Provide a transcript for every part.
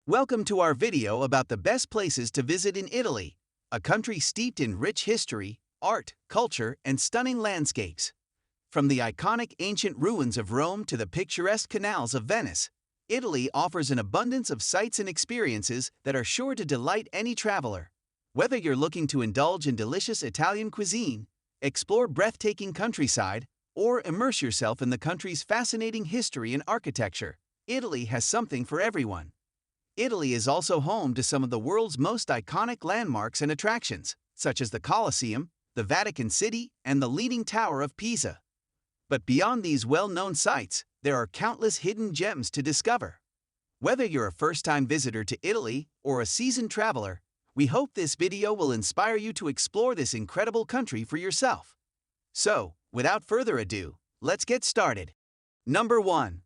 Welcome to our video about the best places to visit in Italy, a country steeped in rich history, art, culture, and stunning landscapes. From the iconic ancient ruins of Rome to the picturesque canals of Venice, Italy offers an abundance of sights and experiences that are sure to delight any traveler. Whether you're looking to indulge in delicious Italian cuisine, explore breathtaking countryside, or immerse yourself in the country's fascinating history and architecture, Italy has something for everyone. Italy is also home to some of the world's most iconic landmarks and attractions, such as the Colosseum, the Vatican City, and the Leaning Tower of Pisa. But beyond these well-known sites, there are countless hidden gems to discover. Whether you're a first-time visitor to Italy or a seasoned traveler, we hope this video will inspire you to explore this incredible country for yourself. So, without further ado, let's get started. Number 1.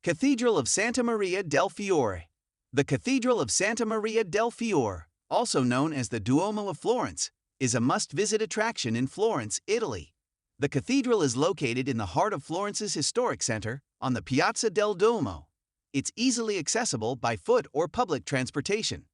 Cathedral of Santa Maria del Fiore. The Cathedral of Santa Maria del Fiore, also known as the Duomo of Florence, is a must-visit attraction in Florence, Italy. The cathedral is located in the heart of Florence's historic center, on the Piazza del Duomo. It's easily accessible by foot or public transportation.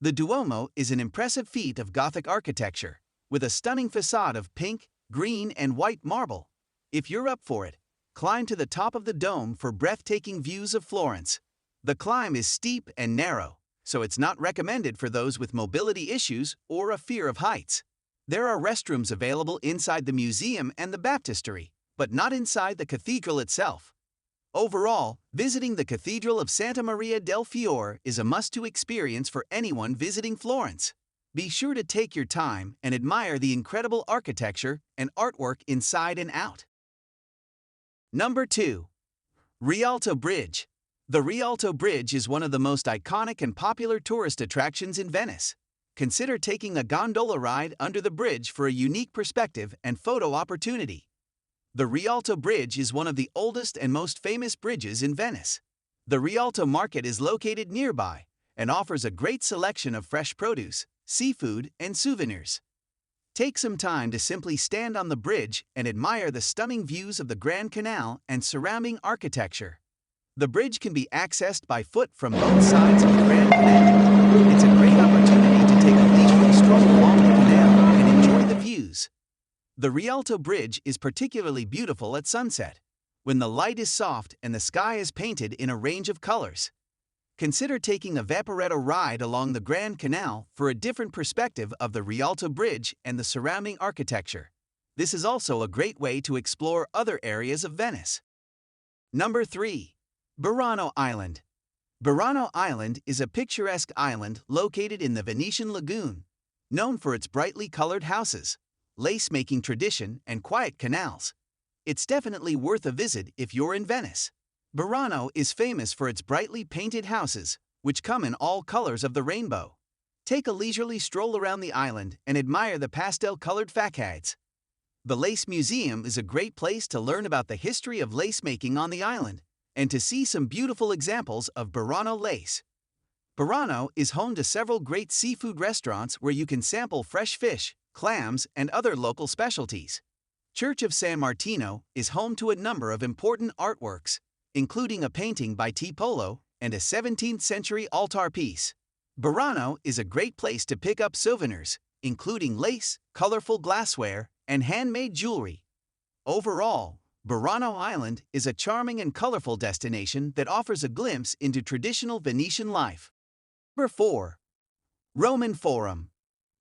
The Duomo is an impressive feat of Gothic architecture, with a stunning facade of pink, green, and white marble. If you're up for it, climb to the top of the dome for breathtaking views of Florence. The climb is steep and narrow, so it's not recommended for those with mobility issues or a fear of heights. There are restrooms available inside the museum and the baptistery, but not inside the cathedral itself. Overall, visiting the Cathedral of Santa Maria del Fiore is a must-do experience for anyone visiting Florence. Be sure to take your time and admire the incredible architecture and artwork inside and out. Number 2. Rialto Bridge. The Rialto Bridge is one of the most iconic and popular tourist attractions in Venice. Consider taking a gondola ride under the bridge for a unique perspective and photo opportunity. The Rialto Bridge is one of the oldest and most famous bridges in Venice. The Rialto Market is located nearby and offers a great selection of fresh produce, seafood, and souvenirs. Take some time to simply stand on the bridge and admire the stunning views of the Grand Canal and surrounding architecture. The bridge can be accessed by foot from both sides of the Grand Canal. It's a great opportunity to take a leisurely stroll along the canal and enjoy the views. The Rialto Bridge is particularly beautiful at sunset, when the light is soft and the sky is painted in a range of colors. Consider taking a vaporetto ride along the Grand Canal for a different perspective of the Rialto Bridge and the surrounding architecture. This is also a great way to explore other areas of Venice. Number 3. Burano Island. Burano Island is a picturesque island located in the Venetian lagoon, known for its brightly colored houses, lace-making tradition, and quiet canals. It's definitely worth a visit if you're in Venice. Burano is famous for its brightly painted houses, which come in all colors of the rainbow. Take a leisurely stroll around the island and admire the pastel-colored facades. The Lace Museum is a great place to learn about the history of lace-making on the island, and to see some beautiful examples of Burano lace. Burano is home to several great seafood restaurants where you can sample fresh fish, clams, and other local specialties. Church of San Martino is home to a number of important artworks, including a painting by Tiepolo and a 17th-century altar piece. Burano is a great place to pick up souvenirs, including lace, colorful glassware, and handmade jewelry. Overall, Burano Island is a charming and colorful destination that offers a glimpse into traditional Venetian life. Number 4. Roman Forum.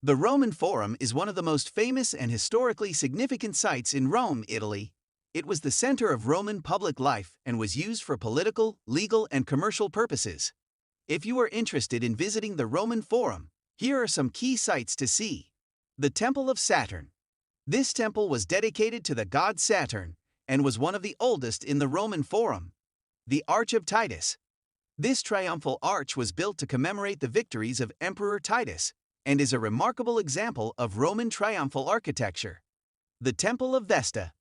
The Roman Forum is one of the most famous and historically significant sites in Rome, Italy. It was the center of Roman public life and was used for political, legal, and commercial purposes. If you are interested in visiting the Roman Forum, here are some key sites to see. The Temple of Saturn. This temple was dedicated to the god Saturn and was one of the oldest in the Roman Forum. The Arch of Titus. This triumphal arch was built to commemorate the victories of Emperor Titus and is a remarkable example of Roman triumphal architecture. The Temple of Vesta.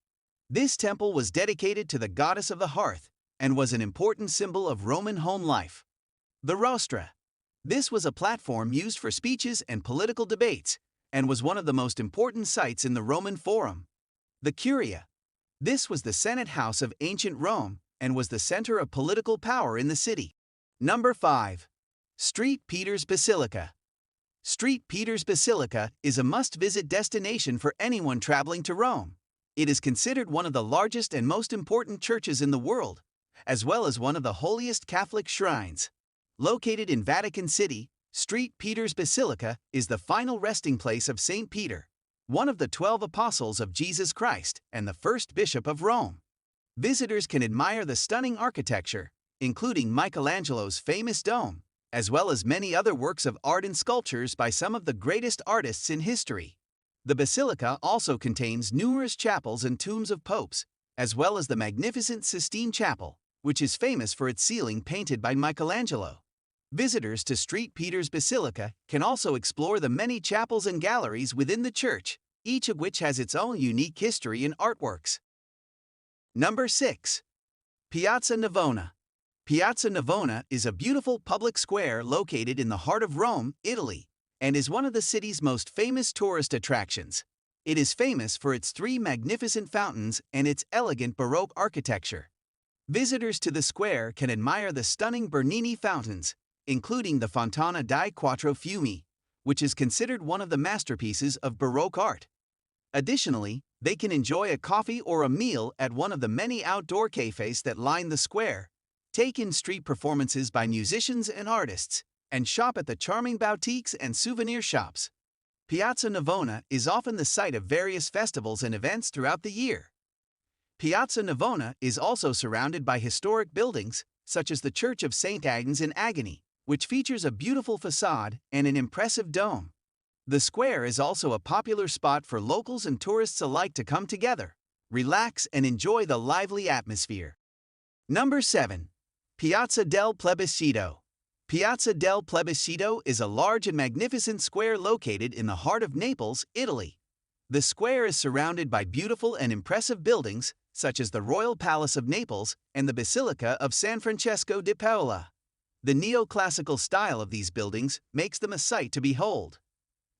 This temple was dedicated to the goddess of the hearth and was an important symbol of Roman home life. The Rostra. This was a platform used for speeches and political debates and was one of the most important sites in the Roman Forum. The Curia. This was the Senate house of ancient Rome and was the center of political power in the city. Number 5. St. Peter's Basilica. St. Peter's Basilica is a must-visit destination for anyone traveling to Rome. It is considered one of the largest and most important churches in the world, as well as one of the holiest Catholic shrines. Located in Vatican City, St. Peter's Basilica is the final resting place of St. Peter, one of the 12 apostles of Jesus Christ and the first bishop of Rome. Visitors can admire the stunning architecture, including Michelangelo's famous dome, as well as many other works of art and sculptures by some of the greatest artists in history. The basilica also contains numerous chapels and tombs of popes, as well as the magnificent Sistine Chapel, which is famous for its ceiling painted by Michelangelo. Visitors to St. Peter's Basilica can also explore the many chapels and galleries within the church, each of which has its own unique history and artworks. Number 6. Piazza Navona. Piazza Navona is a beautiful public square located in the heart of Rome, Italy, and is one of the city's most famous tourist attractions. It is famous for its 3 magnificent fountains and its elegant Baroque architecture. Visitors to the square can admire the stunning Bernini fountains, including the Fontana dei Quattro Fiumi, which is considered one of the masterpieces of Baroque art. Additionally, they can enjoy a coffee or a meal at one of the many outdoor cafes that line the square, take in street performances by musicians and artists, and shop at the charming boutiques and souvenir shops. Piazza Navona is often the site of various festivals and events throughout the year. Piazza Navona is also surrounded by historic buildings, such as the Church of St. Agnes in Agony, which features a beautiful facade and an impressive dome. The square is also a popular spot for locals and tourists alike to come together, relax, and enjoy the lively atmosphere. Number 7. Piazza del Plebiscito. Piazza del Plebiscito is a large and magnificent square located in the heart of Naples, Italy. The square is surrounded by beautiful and impressive buildings, such as the Royal Palace of Naples and the Basilica of San Francesco de Paola. The neoclassical style of these buildings makes them a sight to behold.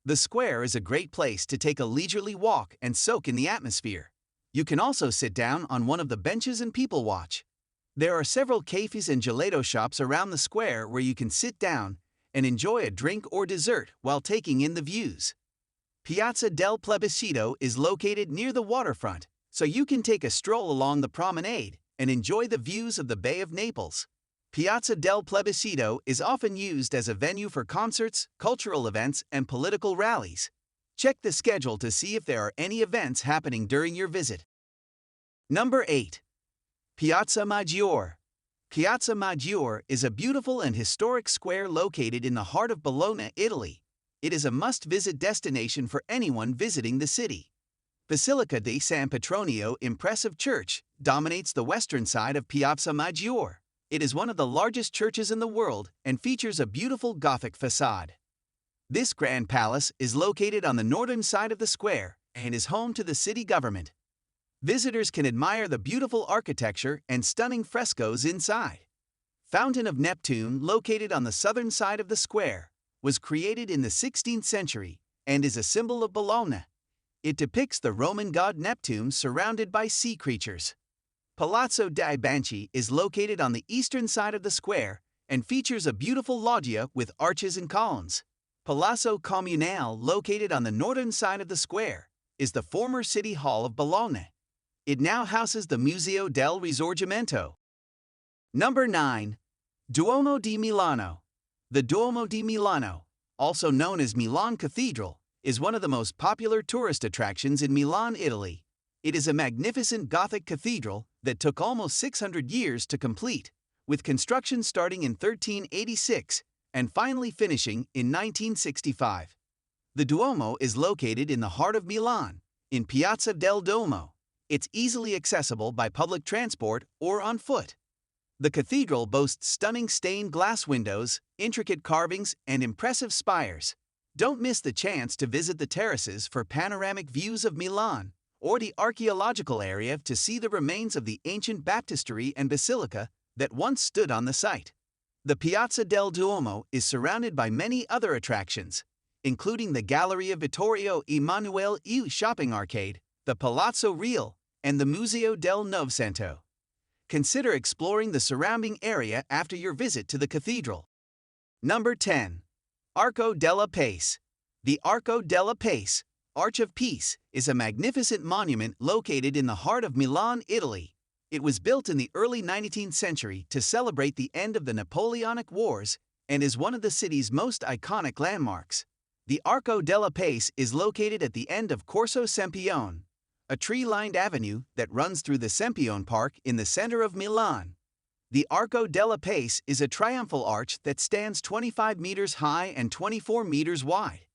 The square is a great place to take a leisurely walk and soak in the atmosphere. You can also sit down on one of the benches and people watch. There are several cafes and gelato shops around the square where you can sit down and enjoy a drink or dessert while taking in the views. Piazza del Plebiscito is located near the waterfront, so you can take a stroll along the promenade and enjoy the views of the Bay of Naples. Piazza del Plebiscito is often used as a venue for concerts, cultural events, and political rallies. Check the schedule to see if there are any events happening during your visit. Number 8. Piazza Maggiore. Piazza Maggiore is a beautiful and historic square located in the heart of Bologna, Italy. It is a must-visit destination for anyone visiting the city. Basilica di San Petronio impressive church dominates the western side of Piazza Maggiore. It is one of the largest churches in the world and features a beautiful Gothic facade. This grand palace is located on the northern side of the square and is home to the city government. Visitors can admire the beautiful architecture and stunning frescoes inside. Fountain of Neptune, located on the southern side of the square, was created in the 16th century and is a symbol of Bologna. It depicts the Roman god Neptune surrounded by sea creatures. Palazzo dei Banchi is located on the eastern side of the square and features a beautiful loggia with arches and columns. Palazzo Comunale, located on the northern side of the square, is the former city hall of Bologna. It now houses the Museo del Risorgimento. Number 9. Duomo di Milano. The Duomo di Milano, also known as Milan Cathedral, is one of the most popular tourist attractions in Milan, Italy. It is a magnificent Gothic cathedral that took almost 600 years to complete, with construction starting in 1386 and finally finishing in 1965. The Duomo is located in the heart of Milan, in Piazza del Duomo. It's easily accessible by public transport or on foot. The cathedral boasts stunning stained glass windows, intricate carvings, and impressive spires. Don't miss the chance to visit the terraces for panoramic views of Milan, or the archaeological area to see the remains of the ancient baptistery and basilica that once stood on the site. The Piazza del Duomo is surrounded by many other attractions, including the Galleria Vittorio Emanuele II shopping arcade, the Palazzo Reale, and the Museo del Novecento. Consider exploring the surrounding area after your visit to the cathedral. Number 10. Arco della Pace. The Arco della Pace, Arch of Peace, is a magnificent monument located in the heart of Milan, Italy. It was built in the early 19th century to celebrate the end of the Napoleonic Wars and is one of the city's most iconic landmarks. The Arco della Pace is located at the end of Corso Sempione, a tree-lined avenue that runs through the Sempione Park in the center of Milan. The Arco della Pace is a triumphal arch that stands 25 meters high and 24 meters wide.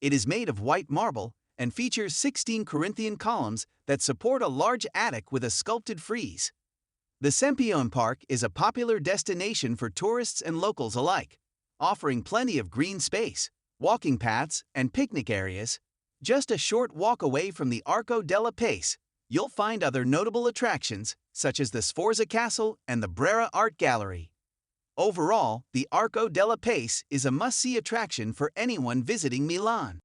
It is made of white marble and features 16 Corinthian columns that support a large attic with a sculpted frieze. The Sempione Park is a popular destination for tourists and locals alike, offering plenty of green space, walking paths, and picnic areas. Just a short walk away from the Arco della Pace, you'll find other notable attractions such as the Sforza Castle and the Brera Art Gallery. Overall, the Arco della Pace is a must-see attraction for anyone visiting Milan.